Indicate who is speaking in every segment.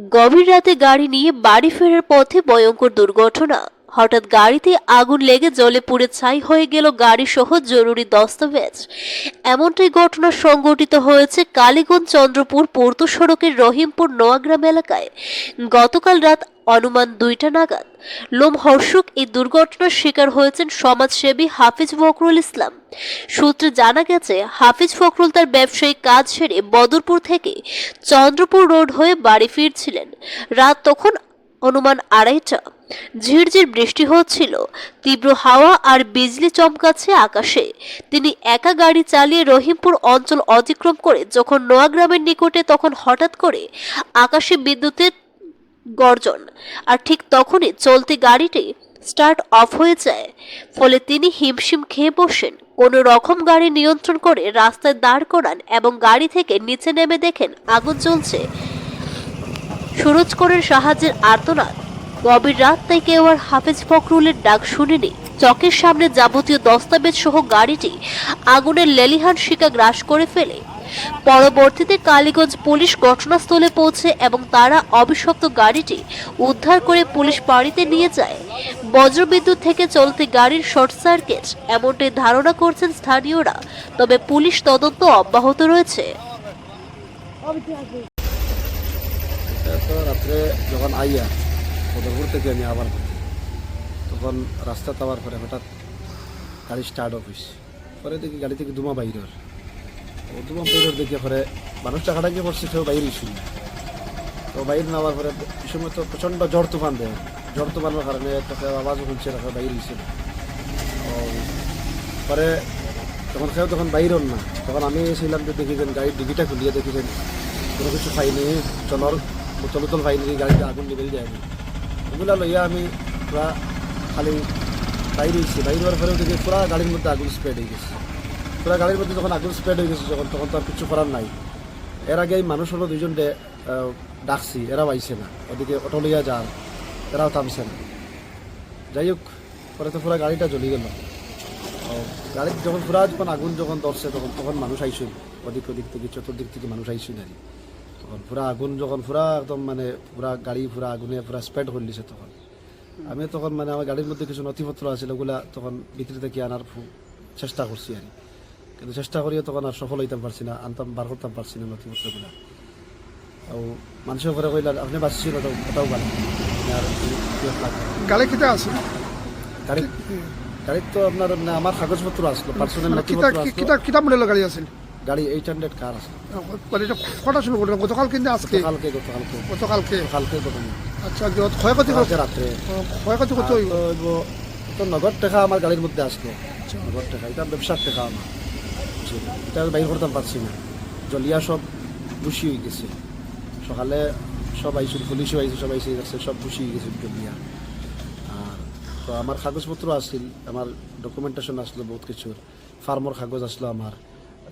Speaker 1: গভীর রাতে গাড়ি নিয়ে বাড়ি ফেরার পথে ভয়ঙ্কর দুর্ঘটনা। হঠাৎ গাড়িতে আগুন লেগে জ্বলে পুড়ে ছাই হয়ে গেল গাড়ি সহ জরুরি দস্তাবেজ। এমনটাই ঘটনা সংঘটিত হয়েছে কালীগঞ্জ চন্দ্রপুর পূর্ত সড়কের রহিমপুর নোয়াগ্রাম এলাকায় গতকাল রাত অনুমান 2টা নাগাদ। লোমহর্ষক এই দুর্ঘটনার শিকার হয়েছেন সমাজসেবী হাফিজ ফখরুল ইসলাম। সূত্রে জানা গেছে, হাফিজ ফখরুল তার ব্যবসায়িক কাজ সেরে বদরপুর থেকে চন্দ্রপুর রোড হয়ে বাড়ি ফিরছিলেন। রাত তখন অনুমান 2:30টা। ঝিরঝির বৃষ্টি হচ্ছিল, তীব্র হাওয়া আর বিজলি চমকাচ্ছে আকাশে। তিনি একা গাড়ি চালিয়ে রহিমপুর অঞ্চল অতিক্রম করে যখন নোয়াগ্রামের নিকটে, তখন হঠাৎ করে আকাশে বিদ্যুতের গর্জন, আর ঠিক তখনই চলতি গাড়িটি স্টার্ট অফ হয়ে যায়। ফলে তিনি হিমশিম খেয়ে বসেন। কোনো রকম গাড়ি নিয়ন্ত্রণ করে রাস্তায় দাঁড় করান এবং গাড়ি থেকে নিচে নেমে দেখেন আগুন জ্বলছে। সুরজ করেন সাহায্যের আর্তনাদ। গভীর রাত তাই কেউ আর হাফিজ ফখরুলের ডাক শুনেনি। চকের সামনে যাবতীয় দস্তাবেজ সহ গাড়িটি আগুনের লেলিহান শিকা গ্রাস করে ফেলে। পরবর্তীতে কালীগঞ্জ পুলিশ ঘটনাস্থলে পৌঁছে এবং তারা অভিশপ্ত গাড়িটি উদ্ধার করে পুলিশ বাড়িতে নিয়ে যায়। বজ্রবিদ্যুৎ থেকে চলতি গাড়ির শর্ট সার্কিট এমনটাই ধারণা করছেন স্থানীয়রা। তবে পুলিশ তদন্ত অব্যাহত রয়েছে।
Speaker 2: রাত্রে যখন আইয়া বদরপুর থেকে আমি আবার তখন রাস্তা তাওয়ার পরে হঠাৎ গাড়ি স্টার্ট অফিস পরে দেখি গাড়ি থেকে ধুমা বাইরের ধুমা বাইরের দেখে পরে মানুষ টাকাটাকে পড়ছে, কেউ বাইরেই শুনি। তো বাইরে নেওয়ার পরে এই সময় তো প্রচণ্ড ঝড় তুফান দেয়, ঝড় তুফানের কারণে তাকে আওয়াজও শুনছে না, বাইরে হয়েছিল। পরে তখন কেউ তখন বাইরের না, তখন আমি ছিলাম যে দেখি যেন গাড়ির ডিগিটা খুলিয়ে দেখি যেন কোনো কিছু পাইনি, চলর বোতল বোতল পাইনি, গাড়িতে আগুন নিভে যায়নি। ওগুলা লইয়া আমি পুরা খালি বাইরে হয়েছি। বাইরে হওয়ার পরেও দেখি পুরা গাড়ির মধ্যে আগুন স্প্রেড হয়ে গেছে। পুরা গাড়ির মধ্যে যখন আগুন স্প্রেড হয়ে গেছে তখন তো আর কিছু করার নাই। এর আগে এই মানুষ হলো দুইজনকে ডাকছি, এরাও আইছে না। ওদিকে অটো লইয়া যান, এরাও থামছে না। যাই হোক, পরে তো পুরা গাড়িটা জ্বলি গেল। গাড়ির যখন যখন আগুন যখন ধরছে তখন মানুষ আইসুন, ওদিক থেকে চতুর্দিক থেকে মানুষ আইসুন। আর তখন পুরা আগুন যখন একদম মানে পুরা গাড়ি আগুনে স্প্রেড করে দিছে। তখন আমি তখন মানে আমার গাড়ির মধ্যে কিছু নথিপত্র আছে, ওগুলা তখন ভিতরে থেকে আনার চেষ্টা করছি। আর কিন্তু চেষ্টা করিও তখন আর সফল হইতাম পারছি না, বার করতাম পারছি না নথিপত্রগুলা। মানুষের ঘরে কইলা আপনি বাঁচছিল তো ওটাও ভালো। আর
Speaker 3: গাড়ি কিটা আছে?
Speaker 2: গাড়ির তো আপনার আমার কাগজপত্র আসলো, পার্সোনাল নথিপত্র আসলো।
Speaker 3: কিটা মডেলের গাড়ি আছে?
Speaker 2: গাড়ি 800 কার আছে।
Speaker 3: মানে এটা কটা শুরু করলো? গতকাল কিন্তু আজকে? গতকালকে। আচ্ছা, ক্ষয়ক্ষতি হচ্ছে
Speaker 2: রাত্রে?
Speaker 3: ক্ষয়ক্ষতি কত হইব?
Speaker 2: তো নগদ টাকা আমার গাড়ির মধ্যে আসলো, নগদ টাকা। এটা ব্যবসার টাকা আমার, এটা বাইর করতাম পারছি না। জলিয়া সব বুসি হয়ে গেছে। সকালে সব আইসুন, পুলিশও আইসে, সব আইসে গেছে, সব বুসি হয়ে গেছে জলিয়া। আর তো আমার কাগজপত্র আসছিল, আমার ডকুমেন্টেশন আসলো বহুত কিছুর। ফার্মর কাগজ আসলো, আমার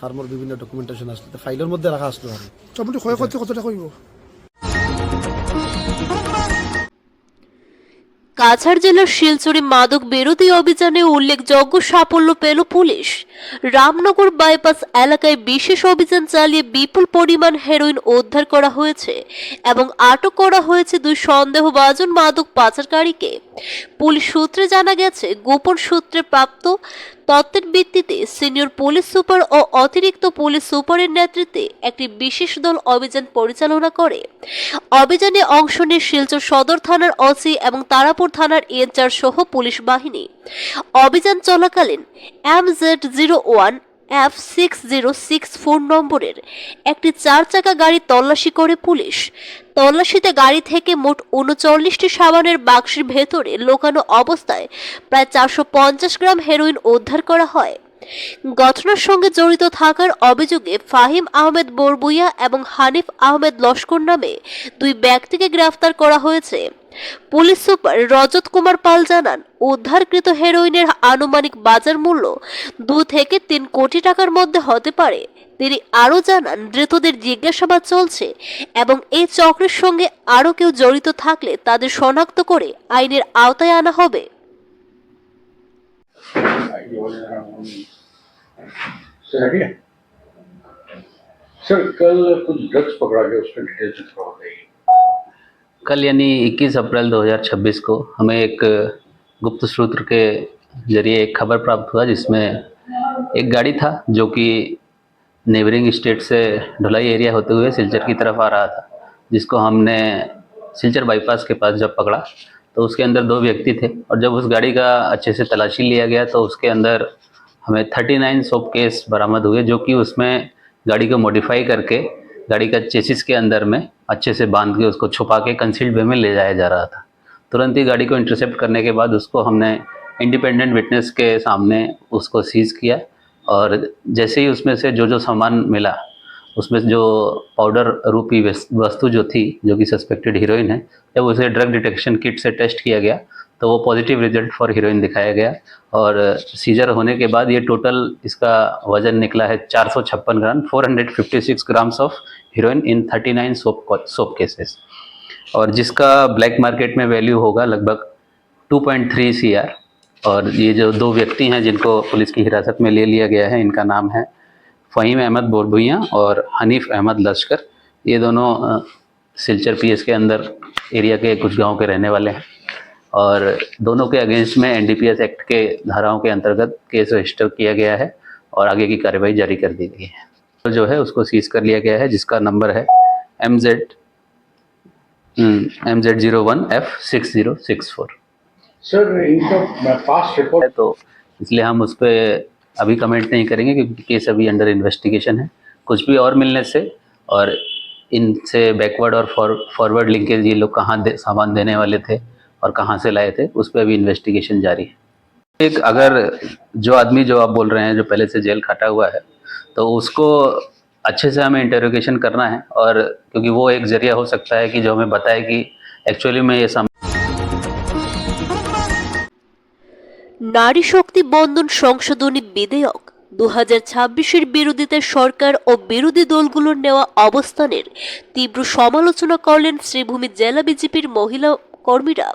Speaker 2: ফার্মর বিভিন্ন ডকুমেন্টেশন আসলো, ফাইলের মধ্যে রাখা আসলো। আর
Speaker 3: মোটামুটি ক্ষয়ক্ষতি কত টাকা হইব?
Speaker 1: কাছাড় জেলার শিলচরে মাদক বিরোধী অভিযানে উল্লেখযোগ্য সাফল্য পেল পুলিশ। রামনগর বাইপাস এলাকায় বিশেষ অভিযান চালিয়ে বিপুল পরিমাণ হেরোইন উদ্ধার করা হয়েছে এবং আটক করা হয়েছে 2 সন্দেহভাজন মাদক পাচারকারীকে। পুলিশ সূত্রে জানা গেছে, গোপন সূত্রে প্রাপ্ত তথ্যের ভিত্তিতে সিনিয়র পুলিশ সুপার ও অতিরিক্ত পুলিশ সুপারের নেতৃত্বে একটি বিশেষ দল অভিযান পরিচালনা করে। অভিযানে অংশ নিয়ে শিলচর সদর থানার ওসি এবং তারাপুর থানার ইনচার্জ সহ পুলিশ বাহিনী। অভিযান চলাকালীন MZ01 F6064 নম্বরের একটি 4 চাকা গাড়ি তল্লাশি করে পুলিশ। তল্লাশিতে গাড়ি থেকে মোট 39টি সাবানের বাক্সের ভেতরে লোকানো অবস্থায় প্রায় 450 গ্রাম হেরোইন উদ্ধার করা হয়। ঘটনার সঙ্গে জড়িত থাকার অভিযোগে ফাহিম আহমেদ বরবুইয়া এবং হানিফ আহমেদ লস্কর নামে 2 ব্যক্তিকে গ্রেফতার করা হয়েছে। পুলিশ সুপার রজত কুমার পাল জানান, উদ্ধারকৃত হেরোইনের আনুমানিক বাজার মূল্য 2 থেকে 3 কোটি টাকার মধ্যে হতে পারে। তিনি আরও জানান, ধৃতদের জিজ্ঞাসাবাদ চলছে এবং এই চক্রের সঙ্গে আরও কেউ জড়িত থাকলে তাদের শনাক্ত করে আইনের আওতায় আনা হবে।
Speaker 4: सर कल कुछ ड्रग्स पकड़ा गया, उसका डिटेल्स थोड़ा बताइए। कल यानी 21 अप्रैल 2026 को हमें एक गुप्त सूत्र के जरिए एक खबर प्राप्त हुआ जिसमें एक गाड़ी था जो कि नेबरिंग स्टेट से ढुलाई एरिया होते हुए सिलचर की तरफ आ रहा था, जिसको हमने सिलचर बाईपास के पास जब पकड़ा तो उसके अंदर 2 व्यक्ति थे। और जब उस गाड़ी का अच्छे से तलाशी लिया गया तो उसके अंदर हमें 39 सोप केस बरामद हुए, जो कि उसमें गाड़ी को मॉडिफाई करके गाड़ी का चेसिस के अंदर में अच्छे से बांध के उसको छुपा के कंसील्ड वे में ले जाया जा रहा था। तुरंत ही गाड़ी को इंटरसेप्ट करने के बाद उसको हमने इंडिपेंडेंट विटनेस के सामने उसको सीज़ किया, और जैसे ही उसमें से जो सामान मिला उसमें जो पाउडर रूपी वस्तु जो थी, जो कि सस्पेक्टेड हीरोइन है, जब उसे ड्रग डिटेक्शन किट से टेस्ट किया गया तो वो पॉजिटिव रिजल्ट फॉर हीरोइन दिखाया गया। और सीजर होने के बाद ये टोटल इसका वजन निकला है 456 ग्राम, 456 grams of heroine in 39 soap cases, और जिसका ब्लैक मार्केट में वैल्यू होगा लगभग 2.3 CR। और ये जो 2 व्यक्ति हैं जिनको पुलिस की हिरासत में ले लिया गया है, इनका नाम है फ़हीम अहमद बोरभुइयाँ और हनीफ अहमद लश्कर। ये दोनों सिलचर PS के अंदर एरिया के कुछ गांव के रहने वाले हैं, और दोनों के अगेंस्ट में NDPS एक्ट के धाराओं के अंतर्गत केस रजिस्टर किया गया है और आगे की कार्रवाई जारी कर दी गई है। तो जो है उसको सीज कर लिया गया है, जिसका नंबर है MZ01F6064।
Speaker 5: सर इनका पास्ट रिपोर्ट
Speaker 4: है तो इसलिए हम उस पर अभी कमेंट नहीं करेंगे क्योंकि केस अभी अंडर इन्वेस्टिगेशन है। कुछ भी और मिलने से और इनसे बैकवर्ड और फॉरवर्ड लिंकेज ये लोग कहाँ सामान देने वाले थे और कहाँ से लाए थे, उस पर अभी इन्वेस्टिगेशन जारी है। एक अगर जो आदमी जो आप बोल रहे हैं जो पहले से जेल खाटा हुआ है, तो उसको अच्छे से हमें इंटरोगेशन करना है, और क्योंकि वो एक जरिया हो सकता है कि जो हमें बताए कि एक्चुअली में ये
Speaker 1: নারী শক্তি বন্ধন সংশোধনী বিধেয়ক 2026-এর বিরোধিতায় সরকার ও বিরোধী দলগুলোর নেওয়া অবস্থানের তীব্র সমালোচনা করলেন শ্রীভূমি জেলা বিজেপির মহিলা কর্মীরা।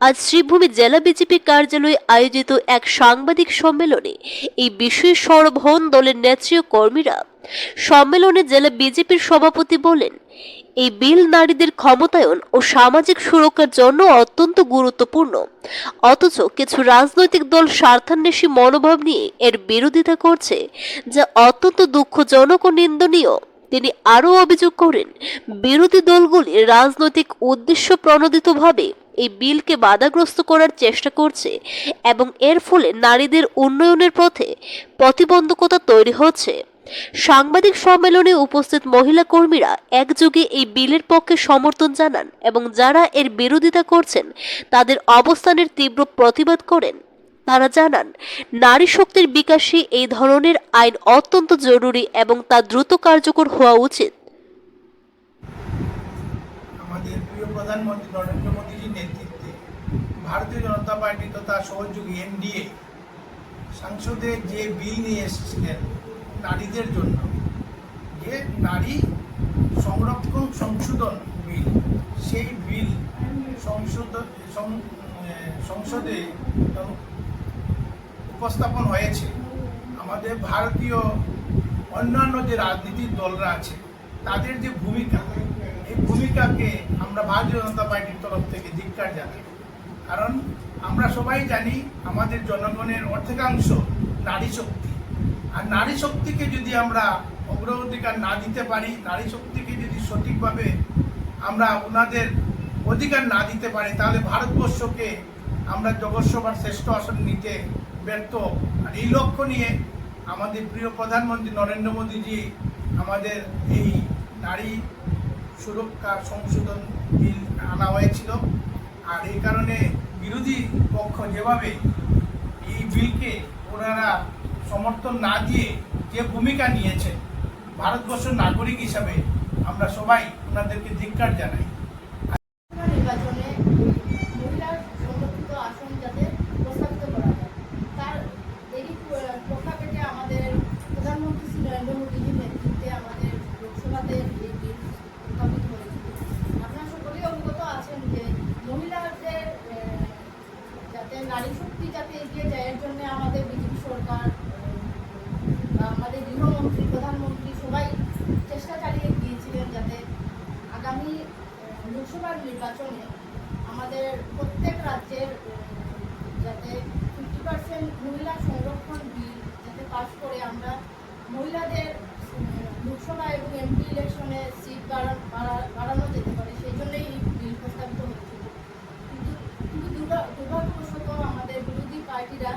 Speaker 1: আজ শ্রীভূমি জেলা বিজেপি কার্যালয়ে আয়োজিত এক সাংবাদিক সম্মেলনে এই বিষয়ে সরব হন দলের নেত্রী ও কর্মীরা। সম্মেলনে জেলা বিজেপির সভাপতি বলেন, এই বিল নারীদের ক্ষমতায়ন ও সামাজিক সুরক্ষার জন্য অত্যন্ত গুরুত্বপূর্ণ, অথচ কিছু রাজনৈতিক দল স্বার্থান্বেষী মনোভাব নিয়ে এর বিরোধিতা করছে, যা অত্যন্ত দুঃখজনক ও নিন্দনীয়। তিনি আরও অভিযোগ করেন, বিরোধী দলগুলি রাজনৈতিক উদ্দেশ্য প্রণোদিতভাবে এই বিলকে বাধাগ্রস্ত করার চেষ্টা করছে এবং এর ফলে নারীদের উন্নয়নের পথে প্রতিবন্ধকতা তৈরি হচ্ছে। সাংবাদিক সম্মেলনে উপস্থিত মহিলা কর্মীরা একযোগে এই বিলের পক্ষে সমর্থন জানান এবং যারা এর বিরোধিতা করছেন তাদের অবস্থানের তীব্র প্রতিবাদ করেন। তারা জানান, নারী শক্তির বিকাশে এই ধরনের আইন অত্যন্ত জরুরি এবং তা দ্রুত কার্যকর হওয়া উচিত।
Speaker 6: আমাদের প্রিয় প্রধানমন্ত্রী নরেন্দ্র মোদীজির নেতৃত্বে ভারতীয় জনতা পার্টি তথা সহযোগী NDA সংসদে যে বিল নিয়ে এসেছিলেন নারীদের জন্য, যে নারী সংরক্ষণ সংশোধন বিল, সেই বিল সংসদে উপস্থাপন হয়েছে। আমাদের ভারতীয় অন্যান্য যে রাজনীতির দলরা আছে তাদের যে ভূমিকা, এই ভূমিকাকে আমরা ভারতীয় জনতা পার্টির তরফ থেকে ধিক্কার জানাই। কারণ আমরা সবাই জানি আমাদের জনগণের অর্ধেকাংশ নারী শক্তি, আর নারী শক্তিকে যদি আমরা অগ্রাধিকার না দিতে পারি, নারী শক্তিকে যদি সঠিকভাবে আমরা ওনাদের অধিকার না দিতে পারি, তাহলে ভারতবর্ষকে আমরা জগৎসভার শ্রেষ্ঠ আসন নিতে ব্যর্থ। আর এই লক্ষ্য নিয়ে আমাদের প্রিয় প্রধানমন্ত্রী নরেন্দ্র মোদীজি আমাদের এই নারী সুরক্ষা সংশোধন বিল আনা হয়েছিল। আর এই কারণে বিরোধী পক্ষ যেভাবে এই বিলকে ওনারা সমর্থন না দিয়ে যে ভূমিকা নিয়েছেন, ভারতবর্ষের নাগরিক হিসাবে আমরা সবাই ওনাদেরকে ধিক্কার জানাই।
Speaker 7: নির্বাচনে মহিলার সংরক্ষিত আসন যাতে প্রস্তাবিত করা যায়, তার দেরি প্রেক্ষাপটে আমাদের প্রধানমন্ত্রী শ্রী নরেন্দ্র মোদীজির নেতৃত্বে আমাদের লোকসভাতে এই বিল উত্থাপিত হয়েছিল। আপনারা সকলেই অবগত আছেন যে মহিলাদের যাতে নারী শক্তি যাতে এগিয়ে যায়, এর জন্য আমাদের বিজেপি সরকার বা আমাদের গৃহমন্ত্রী প্রধানমন্ত্রী সবাই চেষ্টা চালিয়ে গিয়েছিলেন যাতে আগামী লোকসভার নির্বাচনে আমাদের প্রত্যেক রাজ্যের যাতে 50% মহিলা সংরক্ষণ বিল যাতে পাস করে আমরা মহিলাদের লোকসভা এবং এমপি ইলেকশনে সিট বাড়ানো যেতে পারে, সেই জন্যই এই বিল প্রস্তাবিত হয়েছিল। কিন্তু দুর্ভাগ্যবশত আমাদের বিরোধী পার্টিরা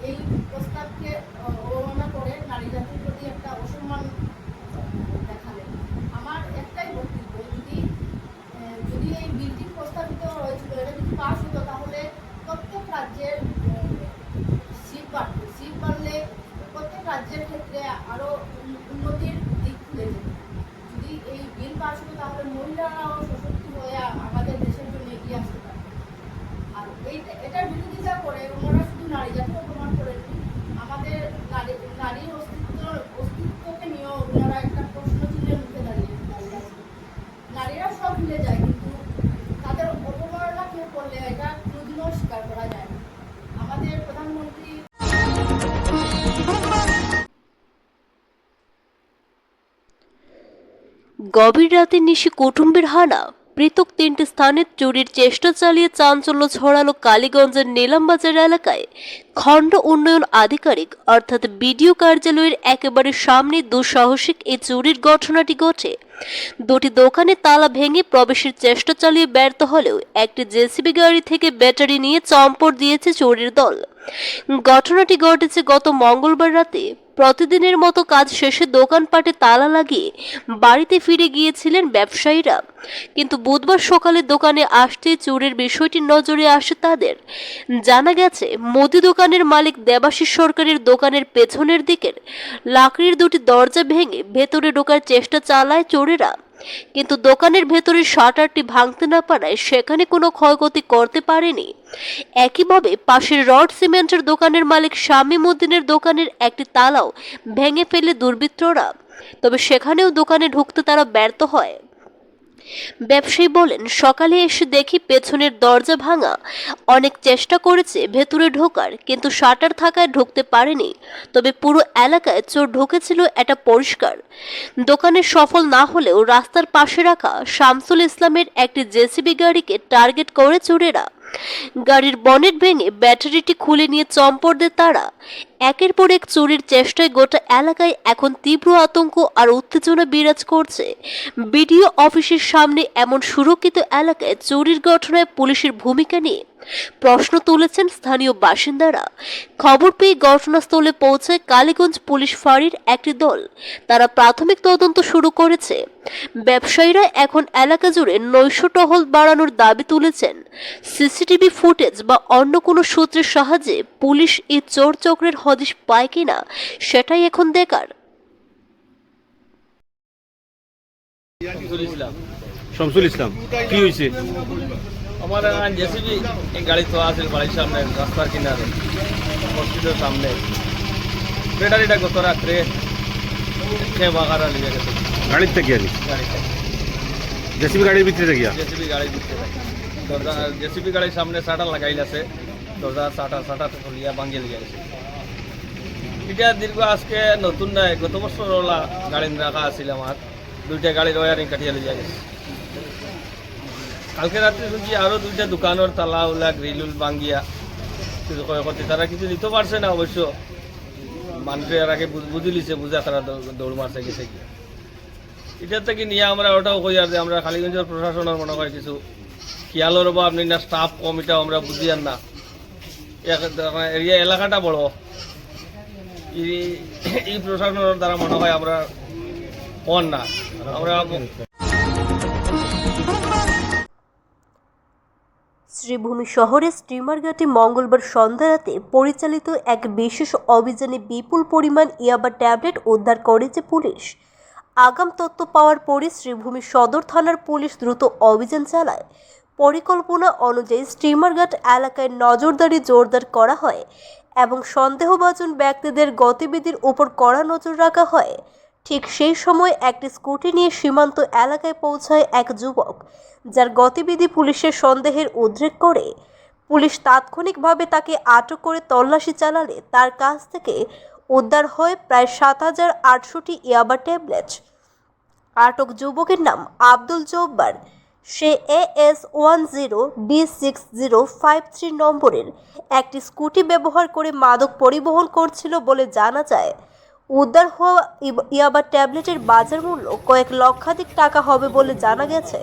Speaker 7: এই প্রস্তাবকে অবমাননা করে নারী জাতির প্রতি একটা অসম্মান দেখালেন। আমার একটাই বক্তব্য, যদি এই বিলটি প্রস্তাবিত হয়েছিল, এটা যদি পাস হতো তাহলে প্রত্যেক রাজ্যের সিট বাড়ত। সিট বাড়লে প্রত্যেক রাজ্যের ক্ষেত্রে আরও উন্নতির দিক খুলে যেত। যদি এই বিল পাস হতো তাহলে মহিলারাও সশক্ত হয়ে আমাদের দেশের জন্য এগিয়ে আসতে পারে। আর এটার বিরোধিতা করে ওনারা শুধু নারী জাতিকে প্রমাণ করেননি, আমাদের নারীর অস্তিত্বকে নিয়েও ওনারা একটা প্রশ্ন চিহ্নের মুখে দাঁড়িয়ে আছে। নারীরা সব ভুলে যায়, কিন্তু তাদের অবমাননা কেউ করলে এটা কোনোদিনও স্বীকার করা যায় না। আমাদের প্রধানমন্ত্রী
Speaker 1: গভীর রাতে নিশি কুটুম্বের হানা, পৃথক 3টি স্থানে চুরির চেষ্টা চালিয়ে চাঞ্চল্য ছড়ালো কালীগঞ্জের নিলামবাজার এলাকায়। খণ্ড উন্নয়ন আধিকারিক অর্থাৎ বিডিও কার্যালয়ের একেবারে সামনে দুঃসাহসিক এই চুরির ঘটনাটি ঘটে। দুটি দোকানে তালা ভেঙে প্রবেশের চেষ্টা চালিয়ে ব্যর্থ হলেও একটি জেসিবি গাড়ি থেকে ব্যাটারি নিয়ে চম্পট দিয়েছে চোরের দল। ঘটনাটি ঘটেছে গত মঙ্গলবার রাতে। প্রতিদিনের মতো কাজ শেষে দোকানপাটে তালা লাগিয়ে বাড়িতে ফিরে গিয়েছিলেন ব্যবসায়ীরা, কিন্তু বুধবার সকালে দোকানে আসতেই চোরের বিষয়টি নজরে আসে তাদের। জানা গেছে, মুদি দোকানের মালিক দেবাশিস সরকারের দোকানের পেছনের দিকের লাকড়ির দুটি দরজা ভেঙে ভেতরে ঢোকার চেষ্টা চালায় চোরেরা, কিন্তু দোকানের ভেতরের শাটারটি ভাঙতে না পারায় সেখানে কোনো ক্ষয়ক্ষতি করতে পারেনি। একইভাবে পাশের রড সিমেন্টের দোকানের মালিক শামীম উদ্দিনের দোকানের একটি তালাও ভেঙে ফেলে দুর্বৃত্তরা, তবে সেখানেও দোকানে ঢুকতে তারা ব্যর্থ হয়। ব্যবসায়ী বলেন, সকালে এসে দেখি পেছনের দরজা ভাঙা। অনেক চেষ্টা করেছে ভেতরে ঢোকার, কিন্তু শাটার থাকায় ঢুকতে পারেনি। তবে পুরো এলাকায় চোর ঢুকেছিল এটা পরিষ্কার। দোকানে সফল না হলেও রাস্তার পাশে রাখা শামসুল ইসলামের একটি জেসিবি গাড়িকে টার্গেট করে চোরেরা। গাড়ির বনেট ভেঙে ব্যাটারিটি খুলে নিয়ে চম্পট দেয় তারা। একের পর এক চুরির চেষ্টায় গোটা এলাকায় এখন তীব্র আতঙ্ক আর উত্তেজনা বিরাজ করছে। বিডিও অফিসের সামনে এমন সুরক্ষিত এলাকায় চুরির ঘটনায় পুলিশের ভূমিকা নিয়ে প্রশ্ন তুলেছেন স্থানীয় বাসিন্দারা। খবর পেয়ে ঘটনাস্থলে পৌঁছায় কালীগঞ্জ পুলিশ ফাঁড়ির একটি দল। তারা প্রাথমিক তদন্ত শুরু করেছে। ব্যবসায়ীরা এখন এলাকা জুড়ে নৈশ টহল বাড়ানোর দাবি তুলেছেন। সিসিটিভি ফুটেজ বা অন্য কোনো সূত্রের সাহায্যে পুলিশ এই চোর চক্রের হদিশ পায় কিনা সেটাই এখন দেখার।
Speaker 8: শামসুল ইসলাম, কি হয়েছে?
Speaker 9: আমার জেসিবি গাড়ি তো আছে বাড়ির সামনে, রাস্তার কিনারে, মসজিদের সামনে। ব্যাটারিটা গত রাত্রে বাগারা নিয়ে গেছে
Speaker 8: গাড়ির থেকে আনি
Speaker 9: গাড়িটা,
Speaker 8: জেসিবি গাড়ির ভিতরে গিয়া
Speaker 9: জেসিবি গাড়ির ভিতরে। দরজা জেসিবি গাড়ির সামনে শাটার লাগাইল আছে, দরজা শাটার খুলিয়া ভাঙিয়ে লিয়ে গেছে। এটা দীর্ঘ আজকে নতুন নাই, গত বছর ওলা গাড়ি রাখা আছিল আমার, 2টা গাড়ির ওয়ারিং কাটিয়ে লিয়ে গেছে। কালকে রাত্রে শুনছি আরও 2টা দোকানের তালা উলা গ্রিলুল ভাঙ্গিয়া কিছু ক্ষয়ক্ষতি, তারা কিছু নিতে পারছে না। অবশ্য মানুষের আগে বুঝি লিছে, বুঝা তারা দৌড় মারছে গেছে গিয়ে। এটার থেকে নিয়ে আমরা ওটাও কই আর যে আমরা কালীগঞ্জের প্রশাসনের মনে হয় কিছু খেয়ালের বা আপনি না স্টাফ কম, এটাও আমরা বুঝি আর না। এরিয়া এলাকাটা বড়, এই প্রশাসনের দ্বারা মনে হয় আমরা কন না। আমরা
Speaker 1: শ্রীভূমি শহরের স্টিমারঘাটে মঙ্গলবার সন্ধ্যা রাতে পরিচালিত এক বিশেষ অভিযানে বিপুল পরিমাণ ইয়াবা ট্যাবলেট উদ্ধার করেছে পুলিশ। আগাম তথ্য পাওয়ার পরে শ্রীভূমি সদর থানার পুলিশ দ্রুত অভিযান চালায়। পরিকল্পনা অনুযায়ী স্টিমারঘাট এলাকায় নজরদারি জোরদার করা হয় এবং সন্দেহভাজন ব্যক্তিদের গতিবিধির উপর কড়া নজর রাখা হয়। ঠিক সেই সময় একটি স্কুটি নিয়ে সীমান্ত এলাকায় পৌঁছায় এক যুবক, যার গতিবিধি পুলিশের সন্দেহের উদ্রেক করে। পুলিশ তাৎক্ষণিকভাবে তাকে আটক করে তল্লাশি চালালে তার কাছ থেকে উদ্ধার হয় প্রায় 7,800টি ইয়াবা ট্যাবলেট। আটক যুবকের নাম আব্দুল জব্বার। সে AS10D6053 নম্বরের একটি স্কুটি ব্যবহার করে মাদক পরিবহন করছিল বলে জানা যায়। উদ্ধার হওয়া ইয়াবা ট্যাবলেটের বাজার মূল্য কয়েক লক্ষাধিক টাকা হবে বলে জানা গেছে।